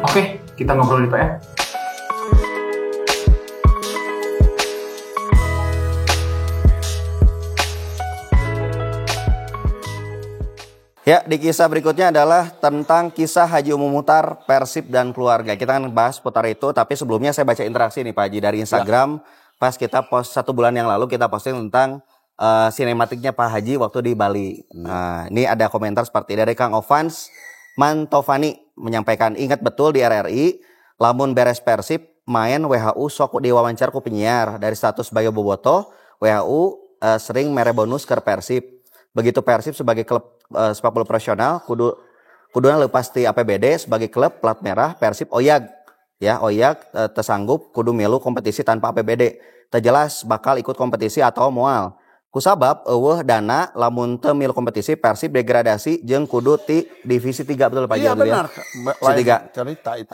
Oke, kita ngobrol di PF. Ya, di kisah berikutnya adalah tentang kisah Haji Umum Muhtar, Persib dan keluarga. Kita akan bahas putar itu, tapi sebelumnya saya baca interaksi nih Pak Haji dari Instagram. Pas kita post 1 bulan yang lalu kita posting tentang sinematiknya Pak Haji waktu di Bali. Nah, ini ada komentar seperti dari Kang Ovans Mantovani menyampaikan, ingat betul di RRI, lamun beres Persib main WHO sok diwawancara ku penyiar dari status Bayo Boboto, WHO sering mere bonus ke Persib. Begitu Persib sebagai klub sepak bola profesional kuduna lepas ti APBD sebagai klub plat merah Persib oyag ya tersanggup kudu milu kompetisi tanpa APBD terjelas bakal ikut kompetisi atau moal kusabab eueuh dana lamun teu milu kompetisi Persib degradasi jeung kudu ti divisi 3 betul Pak. Iya benar. Cerita itu.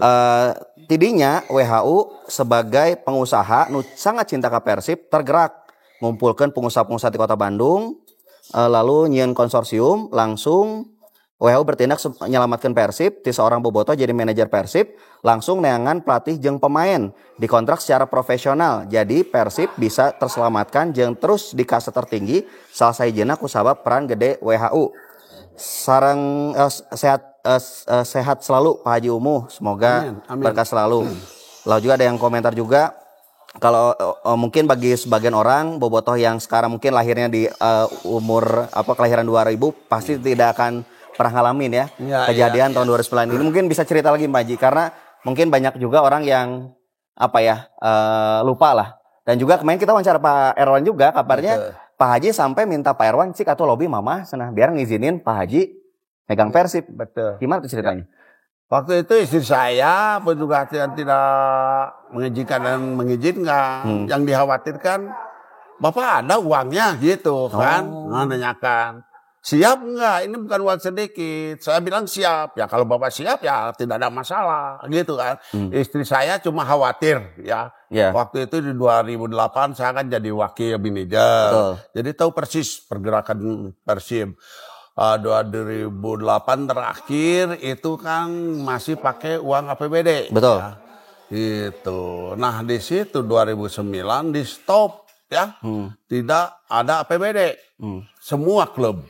Tidinya WHO sebagai pengusaha nu sangat cinta ka Persib tergerak ngumpulkeun pengusaha-pengusaha di Kota Bandung. Lalu nyian konsorsium langsung WHO bertindak menyelamatkan Persib ti seorang bobotoh jadi manajer Persib langsung neangan pelatih jeung pemain dikontrak secara profesional jadi Persib bisa terselamatkan jeung terus di kasta tertinggi salah sajena ku sabab peran gede WHO sareng sehat selalu Pak Haji Umuh semoga amin. Berkah selalu. Lalu juga ada yang komentar juga kalau mungkin bagi sebagian orang bobotoh yang sekarang mungkin lahirnya di umur kelahiran 2000 pasti tidak akan pernah ngalamin ya kejadian tahun 2009 ini. Mungkin bisa cerita lagi Mbak Haji karena mungkin banyak juga orang yang lupa lah. Dan juga kemarin kita wawancara Pak Erwan juga kabarnya betul. Pak Haji sampai minta Pak Erwan cik atau lobby mama senah biar ngizinin Pak Haji megang Persib. Betul. Gimana tuh ceritanya? Waktu itu istri saya petugas yang tidak mengizinkan dan mengizinkan. Yang dikhawatirkan, Bapak ada uangnya gitu kan. Nanyakan, siap enggak? Ini bukan uang sedikit. Saya bilang siap. Ya kalau Bapak siap ya tidak ada masalah gitu kan. Istri saya cuma khawatir ya. Waktu itu di 2008 saya kan jadi wakil manajer. Jadi tahu persis pergerakan Persib. 2008 terakhir itu kan masih pakai uang APBD. Betul. Ya. Gitu. Nah di situ 2009 di stop ya. Tidak ada APBD. Semua klub.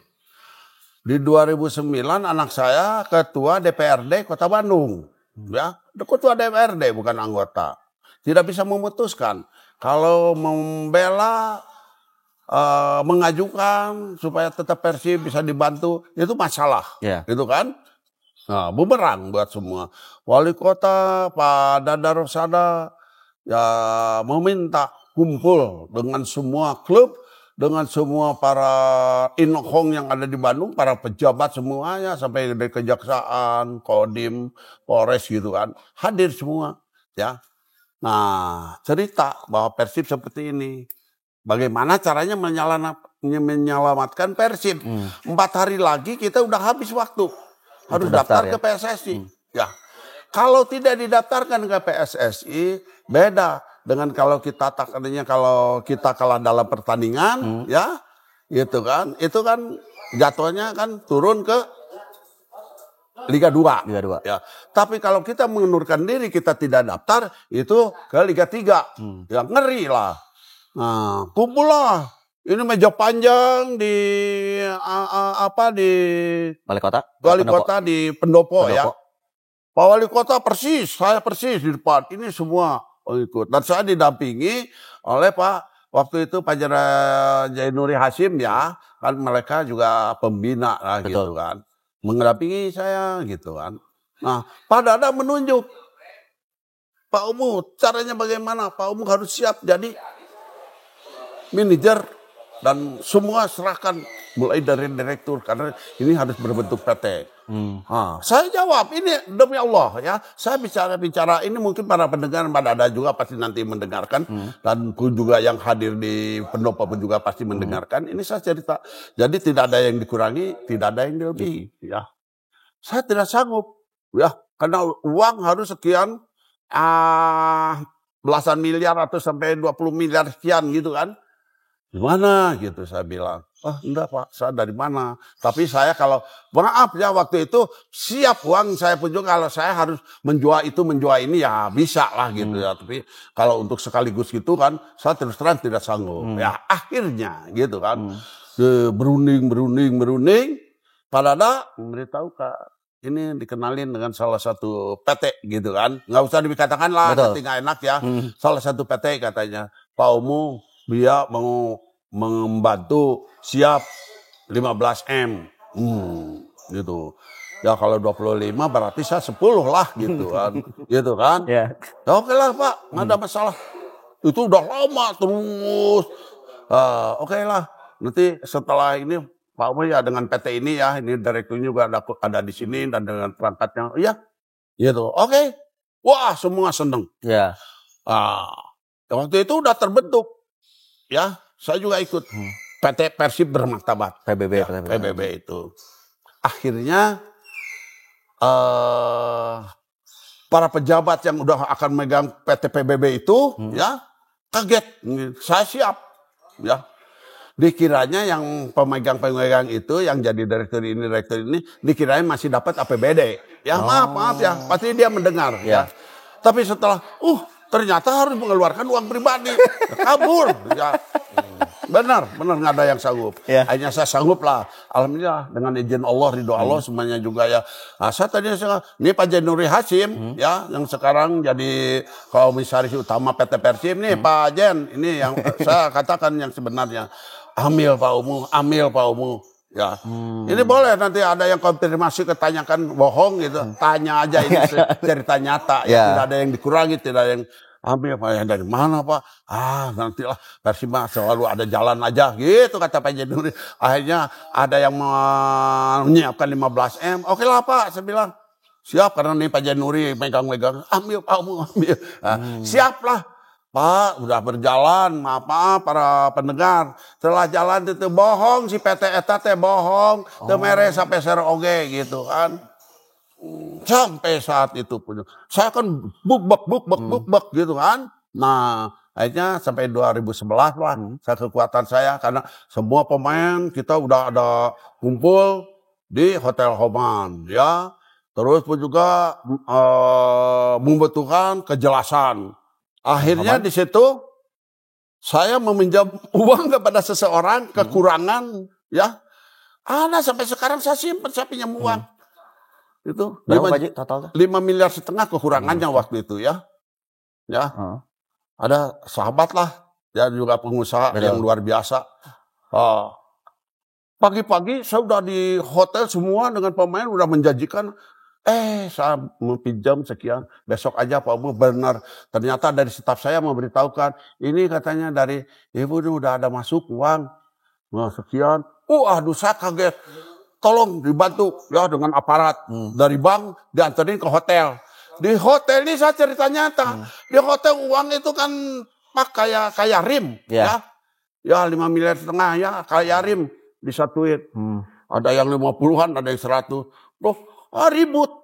Di 2009 anak saya ketua DPRD Kota Bandung. Ya, ketua DPRD bukan anggota. Tidak bisa memutuskan. Kalau membela mengajukan supaya tetap Persib bisa dibantu itu masalah, gitu kan? Nah, bumerang buat semua. Wali kota Pak Dada Rosada ya meminta kumpul dengan semua klub, dengan semua para inohong yang ada di Bandung, para pejabat semuanya sampai dari kejaksaan, kodim, polres gitu kan, hadir semua, ya. Nah, cerita bahwa Persib seperti ini. Bagaimana caranya menyelamatkan Persib? 4 hari lagi kita udah habis waktu. Harus daftar ke PSSI. Ya. Kalau tidak didaftarkan ke PSSI, beda dengan kalau kita kalau kita kalah dalam pertandingan, ya, gitu kan? Itu kan jatuhnya kan turun ke Liga 2. Ya. Tapi kalau kita mengundurkan diri, kita tidak daftar, itu ke Liga 3. Ya ngeri lah. Nah, kumpul lah. Ini meja panjang di di Wali Kota di Pendopo ya. Pak Wali Kota persis, saya persis di depan. Ini semua ikut. Dan saya didampingi oleh waktu itu Pak Jainuri Hasim ya. Kan mereka juga pembina lah gitu kan. Mendampingi saya gitu kan. Nah, Pak Dada menunjuk. Pak Umu, caranya bagaimana? Pak Umu harus siap jadi manajer dan semua serahkan mulai dari direktur karena ini harus berbentuk PT. Saya jawab ini demi Allah ya. Saya bicara ini mungkin para pendengar ada juga pasti nanti mendengarkan dan juga yang hadir di Pendopo pun juga pasti mendengarkan. Ini saya cerita. Jadi tidak ada yang dikurangi, tidak ada yang dilebihi ya. Saya tidak sanggup ya karena uang harus sekian belasan miliar atau sampai 20 miliar sekian gitu kan. Gimana gitu saya bilang. Enggak Pak, saya dari mana. Tapi saya kalau, maaf ya waktu itu siap uang saya pun juga kalau saya harus menjual itu menjual ini ya bisa lah gitu ya. Tapi kalau untuk sekaligus gitu kan saya terus terang tidak sanggup. Ya akhirnya gitu kan. Berunding. Pak Dada memberitahu Kak, ini dikenalin dengan salah satu PT gitu kan. Nggak usah dikatakan lah, nanti nggak enak ya. Salah satu PT katanya, Pak Omu, dia mau membantu siap 15M. Gitu. Ya kalau 25 berarti saya 10 lah gitu kan. Gitu kan. Ya oke lah Pak, nggak ada masalah. Itu udah lama terus. Oke lah, nanti setelah ini Pak Omu ya dengan PT ini ya, ini direkturnya juga ada di sini dan dengan perangkatnya, iya, gitu. Oke, wah semua seneng. Ya. Waktu itu udah terbentuk, ya, saya juga ikut PT Persib Bermartabat, PBB, ya, PBB itu. Akhirnya para pejabat yang udah akan megang PT PBB itu, ya, kaget, saya siap, ya. Dikiranya yang pemegang itu yang jadi direktur ini dikiranya masih dapat APBD. Ya maaf ya, pasti dia mendengar ya. Tapi setelah ternyata harus mengeluarkan uang pribadi. Kabur ya. Benar nggak ada yang sanggup. Hanya saya sanggup lah. Alhamdulillah dengan izin Allah, ridho Allah semuanya juga ya. Saya tadi ini Pak Jenuri Hasim ya yang sekarang jadi komisaris utama PT Persib nih Pak Jen. Ini yang saya katakan yang sebenarnya. Ambil Pak Omu. Ya, ini boleh nanti ada yang konfirmasi ketanyakan bohong gitu, tanya aja ini cerita nyata, ya. Tidak ada yang dikurangi, tidak ada yang ambil Pak yang dari mana Pak? Nantilah Persib selalu ada jalan aja gitu kata Pak Jenuri. Akhirnya ada yang menyiapkan 15M. Oke lah Pak, saya bilang siap karena nih Pak Jenuri megang-megang. Ambil Pak Omu, ambil. Siap lah. Pak, udah berjalan, maaf para pendengar. Setelah jalan itu bohong, si PT Eta teh bohong, teu mere sampai seroge gitu kan. Sampai saat itu pun. Saya kan buk gitu kan. Nah, akhirnya sampai 2011 lah, saya kekuatan saya karena semua pemain kita udah ada kumpul di Hotel Homan, ya. Terus pun juga membutuhkan kejelasan. Akhirnya di situ saya meminjam uang kepada seseorang kekurangan ya. Ada sampai sekarang saya simpan, saya pinjam uang. Itu 5 miliar setengah kekurangannya waktu itu ya. Ya. Ada sahabat lah ya juga pengusaha yang luar biasa. Pagi-pagi saya udah di hotel semua dengan pemain udah menjanjikan saya mau pinjam sekian, besok aja Pak Omu. Benar, ternyata dari staf saya memberitahukan, ini katanya dari ibu ini udah ada masuk uang, sekian. Aduh saya kaget, tolong dibantu ya dengan aparat dari bank dianterin ke hotel. Di hotel ini saya cerita nyata, di hotel uang itu kan kayak rim, ya 5 miliar setengah ya kayak rim disatuin. Ada yang 50-an, ada yang 100. Loh, ribut.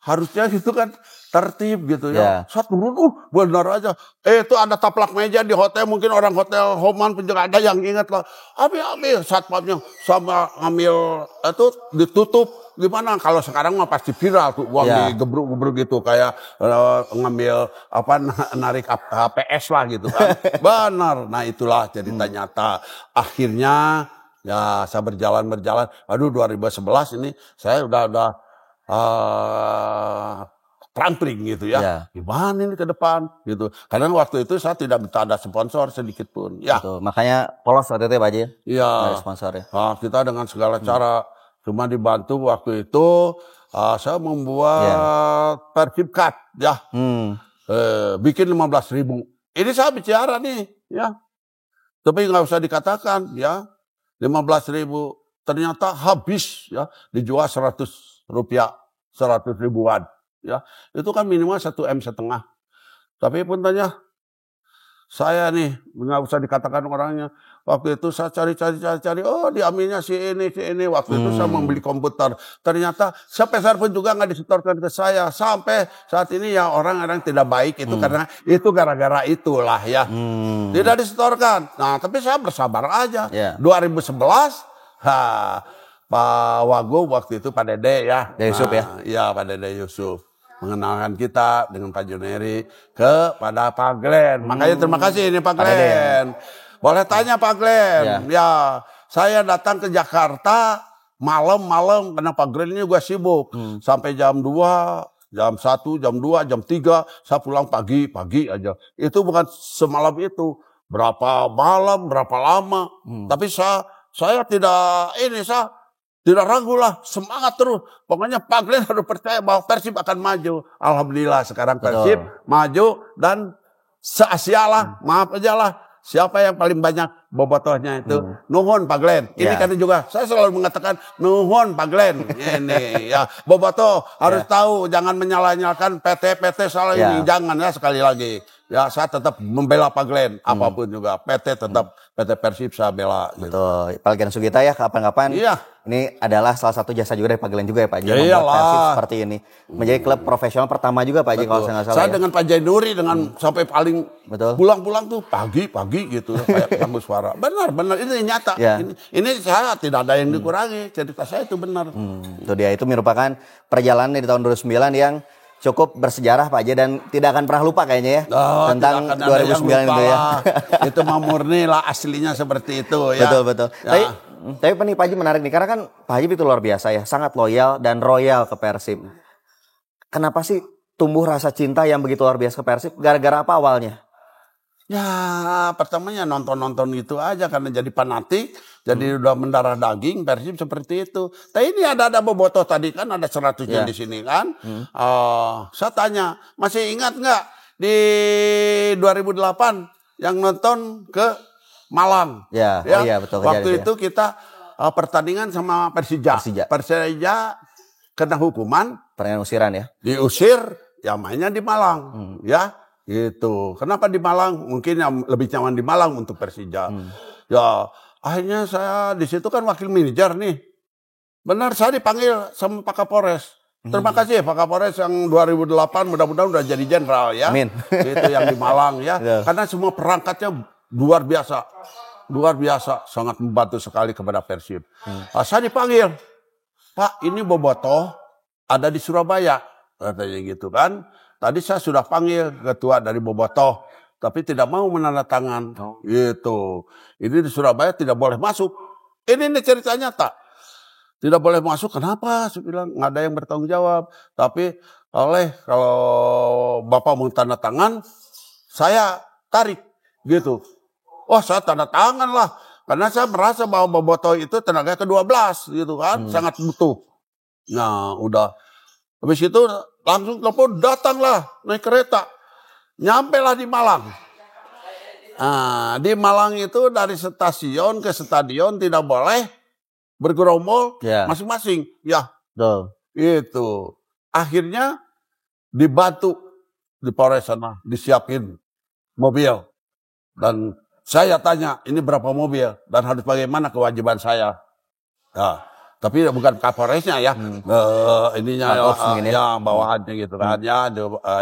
Harusnya gitu kan tertib gitu ya. Saya turun, benar aja. Itu ada taplak meja di hotel, mungkin orang hotel Homan pun juga ada yang ingat lah. Ambil satpamnya sama ngambil itu ditutup. Gimana kalau sekarang mah pasti viral tuh uang digebruk-gebruk gitu kayak ngambil narik HPS lah gitu kan. Benar. Nah itulah cerita nyata. Akhirnya ya saya berjalan. Aduh 2011 ini saya udah trampling gitu ya. Gimana ini ke depan gitu. Karena waktu itu saya tidak minta ada sponsor sedikit pun. Ya. Betul. Makanya polos waktu itu ya Pak Haji. Iya. Dari sponsor ya. Kita dengan segala cara cuma dibantu waktu itu saya membuat Persib Card ya. Bikin 15.000. Ini saya bicara nih ya. Tapi nggak usah dikatakan ya. 15.000 ternyata habis ya. Dijual 100 rupiah. 100 ribuan ya. Itu kan minimal 1 M setengah. Tapi pun tanya saya nih, nggak usah dikatakan orangnya. Waktu itu saya cari, oh diambilnya si ini. Waktu itu saya membeli komputer. Ternyata sepeser pun juga nggak disetorkan ke saya. Sampai saat ini ya orang-orang tidak baik itu karena itu gara-gara itulah ya. Tidak disetorkan. Nah tapi saya bersabar aja. 2011, Pak Wagub waktu itu Pak Dede ya. Yusuf ya? Iya Pak Dede Yusuf. Mengenalkan kita dengan Pak Juneri kepada Pak Glenn. Makanya terima kasih ini Pak Glenn. Boleh tanya Pak Glenn. Ya, saya datang ke Jakarta malam-malam karena Pak Glenn ini gue sibuk. Sampai jam 2, jam 1, jam 2, jam 3. Saya pulang pagi aja. Itu bukan semalam itu. Berapa malam, berapa lama. Tapi saya tidak ragu lah, semangat terus. Pokoknya Pak Glenn harus percaya bahwa Persib akan maju. Alhamdulillah sekarang Persib maju dan se-Asia lah, maaf aja lah. Siapa yang paling banyak bobotohnya itu? Nuhun Pak Glenn. Ini kan juga saya selalu mengatakan nuhun Pak Glenn. Ini ya bobotoh harus tahu, jangan menyalahkan PT salah ini, jangan ya sekali lagi. Ya saya tetap membela Pak Glenn apapun juga. PT tetap PT Persib saya bela. Betul. Pak Glenn Sugita ya kapan-kapan. Iya. Ini adalah salah satu jasa juga dari Pak Glenn juga ya Pak Ji. Iyalah. Membuat Persib seperti ini. Menjadi klub profesional pertama juga Pak Ji kalau saya nggak salah. Saya dengan Pak Jainuri dengan sampai paling pulang-pulang tuh pagi gitu kayak kamu suara. Benar ini nyata. Ini saya tidak ada yang dikurangi. Cerita saya itu benar. Itu dia, itu merupakan perjalanan di tahun 2009 yang cukup bersejarah Pak J dan tidak akan pernah lupa kayaknya ya tentang 2009 itu ya. Itu mah murni lah aslinya seperti itu ya. Betul. Ya. Tapi Pak Haji menarik nih karena kan Pak Haji itu luar biasa ya, sangat loyal dan royal ke Persib. Kenapa sih tumbuh rasa cinta yang begitu luar biasa ke Persib? Gara-gara apa awalnya? Ya pertamanya nonton itu aja karena jadi fanatik, jadi udah mendarah daging Persib seperti itu. Tapi ini ada bobotoh tadi kan ada 100-nya di sini kan. Saya tanya, masih ingat nggak di 2008 yang nonton ke Malang? Iya betul. Waktu itu kita pertandingan sama Persija kena hukuman. Pertandingan usiran ya? Diusir, ya mainnya di Malang, ya. Gitu. Kenapa di Malang? Mungkin yang lebih nyaman di Malang untuk Persija. Ya, akhirnya saya di situ kan wakil manajer nih. Benar saya dipanggil sama Pak Kapolres. Terima kasih Pak Kapolres yang 2008 mudah-mudahan udah jadi jenderal ya. Amin. Itu yang di Malang ya. Karena semua perangkatnya luar biasa. Luar biasa, sangat membantu sekali kepada Persib. Saya dipanggil. Pak, ini bobotoh ada di Surabaya. Katanya gitu kan. Tadi saya sudah panggil ketua dari bobotoh, tapi tidak mau menandatangan. Gitu. Ini di Surabaya tidak boleh masuk. Ini ceritanya tak. Tidak boleh masuk. Kenapa? Saya bilang nggak ada yang bertanggung jawab. Tapi kalau Bapak mau tanda tangan, saya tarik. Gitu. Wah saya tanda tangan lah. Karena saya merasa bahwa bobotoh itu tenaga ke-12 gitu kan. Sangat butuh. Nah udah. Habis itu langsung telepon datanglah naik kereta. Nyampelah di Malang. Nah, di Malang itu dari stasiun ke stadion tidak boleh bergerombol masing-masing. Ya. Itu. Akhirnya dibantu di Polres sana disiapin mobil. Dan saya tanya ini berapa mobil dan harus bagaimana kewajiban saya. Ya. Tapi bukan Kapolresnya ya, ininya ya bawahannya gitu kan ya,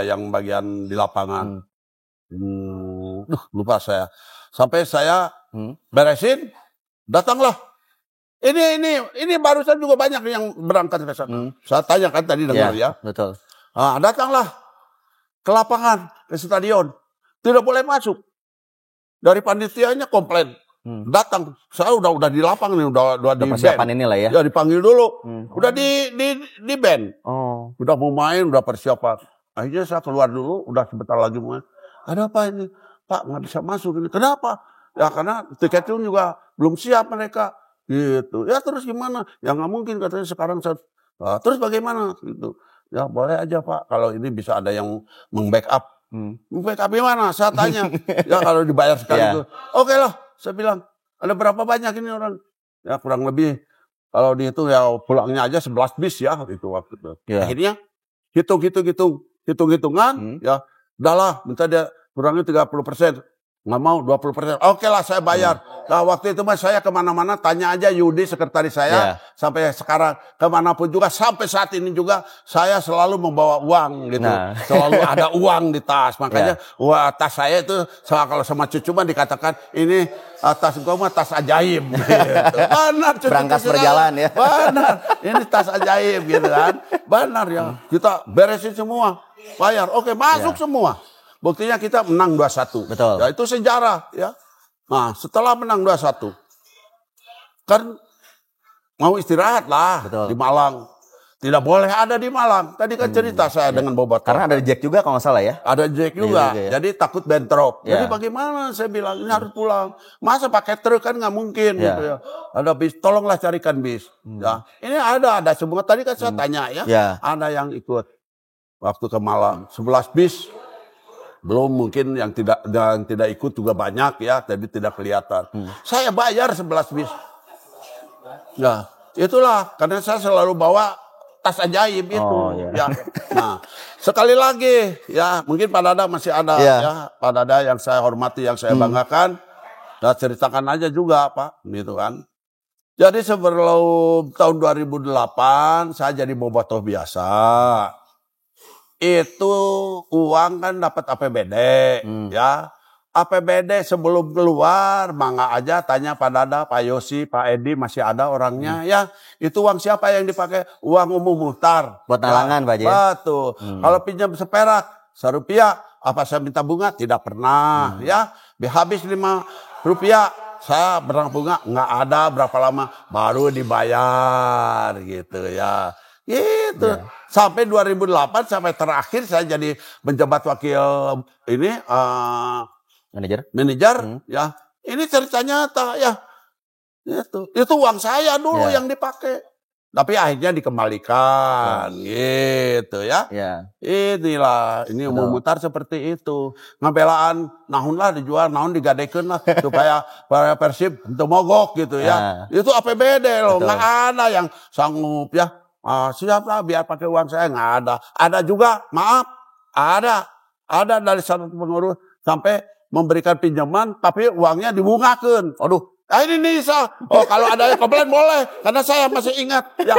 yang bagian di lapangan. Lupa saya. Sampai saya beresin, datanglah. Ini barusan juga banyak yang berangkat ke sana. Saya tanya kan tadi dengar ya. Betul. Datanglah ke lapangan, ke stadion. Tidak boleh masuk. Dari panitianya komplain. Datang, saya udah di lapang nih, udah di persiapan inilah ya. Ya dipanggil dulu, udah di band, udah mau main, udah persiapan. Akhirnya saya keluar dulu, udah sebentar lagi mau. Ada apa ini, Pak? Nggak bisa masuk ini. Kenapa? Ya karena tiketnya juga belum siap mereka. Gitu. Ya terus gimana? Ya nggak mungkin katanya sekarang saya. Terus bagaimana? Gitu. Ya boleh aja Pak, kalau ini bisa ada yang meng-backup. Backup gimana? Saya tanya. Ya kalau dibayar sekali itu, oke lah. Saya bilang, ada berapa banyak ini orang? Ya kurang lebih, kalau dihitung ya pulangnya aja 11 bis ya. Itu waktu itu. Akhirnya, hitung-hitungan, ya udahlah, minta dia kurangnya 30%. Nggak mau 20%. Oke lah saya bayar. Nah waktu itu mas saya kemana-mana tanya aja Yudi sekretaris saya. Sampai sekarang kemanapun juga sampai saat ini juga saya selalu membawa uang gitu. Selalu ada uang di tas. Makanya wah tas saya itu kalau sama cucu mah dikatakan ini tas gua mah tas ajaib. Gitu. Benar cucu. Berangkas berjalan ya. Benar. Ini tas ajaib gitu kan. Benar ya. Kita beresin semua. Bayar. Oke masuk semua. Buktinya kita menang 2-1. Betul. Ya itu sejarah ya. Nah, setelah menang 2-1 kan mau istirahat lah di Malang. Tidak boleh ada di Malang. Tadi kan cerita saya dengan Bobotoh. Karena ada Jack juga kalau nggak salah ya. Ada Jack juga. Ya. Jadi takut bentrok. Jadi bagaimana saya bilang ini harus pulang. Masa pakai truk kan nggak mungkin gitu ya. Ada bis, tolonglah carikan bis. Ya. Ini ada semua. Tadi kan saya tanya ya. Ada yang ikut waktu ke Malang 11 bis. Belum mungkin yang tidak ikut juga banyak ya, tapi tidak kelihatan. Saya bayar 11 bis. Ya, itulah karena saya selalu bawa tas ajaib itu. Ya. Nah, sekali lagi ya, mungkin Pak Dada masih ada ya, Pak Dada yang saya hormati, yang saya banggakan. Dan ceritakan aja juga, Pak, gitu kan. Jadi sebelum tahun 2008 saya jadi bobotoh biasa. Itu uang kan dapat APBD ya. APBD sebelum keluar mangga aja tanya Pak Dada, Pak Yosi, Pak Edi masih ada orangnya ya. Itu uang siapa yang dipakai? Uang umum muhtar. Buat talangan Pak Haji. Betul. Kalau pinjam seperak, serupiah, apa saya minta bunga? Tidak pernah ya. Habis 5 rupiah saya berang bunga nggak ada, berapa lama baru dibayar gitu ya. Gitu. Sampai 2008 sampai terakhir saya jadi menjabat wakil ini manajer ya. Ini cerita nyata ya. Itu uang saya dulu yang dipakai. Tapi akhirnya dikembalikan gitu ya. Inilah ini umum mutar seperti itu. Ngabelaan nahun lah dijual, nahun digadekeun lah supaya para Persib untuk mogok gitu ya. Itu APBD loh, nggak ada yang sanggup ya. Siapa biar pakai uang saya, nggak ada. Ada juga, maaf, ada dari satu pengurus sampai memberikan pinjaman, tapi uangnya dibungakan. Aduh, ini bisa. Oh kalau ada yang komplain boleh, karena saya masih ingat. Ya.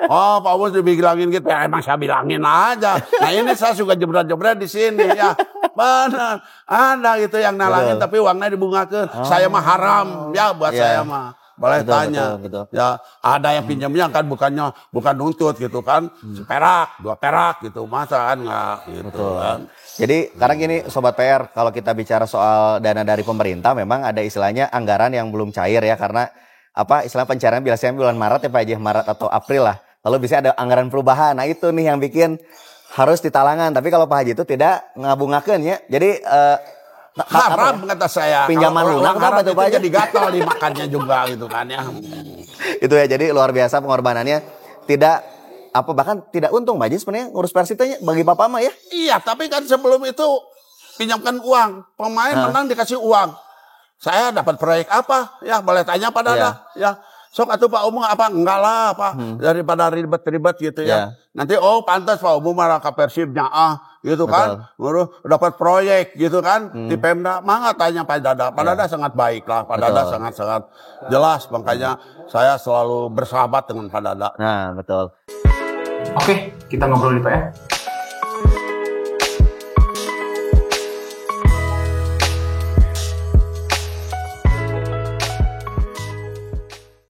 Oh Pak Bos dibilangin gitu, ya emang saya bilangin aja. Nah ini saya suka jebret-jebret di sini ya. Benar, ada gitu yang nalangin, tapi uangnya dibungakan. Saya mah haram ya buat saya mah. Boleh tanya, ya ada yang pinjamnya kan bukan nuntut gitu kan, seperak, 2 perak gitu, masa kan nggak gitu kan. Jadi karena gini Sobat PR, kalau kita bicara soal dana dari pemerintah memang ada istilahnya anggaran yang belum cair ya, karena apa istilah pencairan biasanya bulan Maret ya Pak Haji, Maret atau April lah, lalu bisa ada anggaran perubahan. Nah itu nih yang bikin harus ditalangan, tapi kalau Pak Haji itu tidak ngabungakeun ya, jadi haram kata saya. Pinjaman lunak apa tuh Pak? Jadi gatal dimakannya juga gitu kan ya. Itu ya, jadi luar biasa pengorbanannya, tidak apa bahkan tidak untung Pak Haji sebenarnya ngurus Persitanya bagi Papa mah ya. Iya, tapi kan sebelum itu pinjamkan uang, pemain menang dikasih uang. Saya dapat proyek apa? Ya boleh tanya Pak Dada ya. Sok atuh Pak Umum apa? Enggak lah Pak. Daripada ribet-ribet gitu ya. Nanti pantas Pak Umum malah ke Persibnya gitu kan. Baru dapat proyek gitu kan di Pemda. Mangga tanya Pak Dada. Pak Dada sangat baik lah. Pak Dada sangat-sangat jelas. Makanya saya selalu bersahabat dengan Pak Dada. Nah, betul. Oke, kita ngobrol nih Pak ya.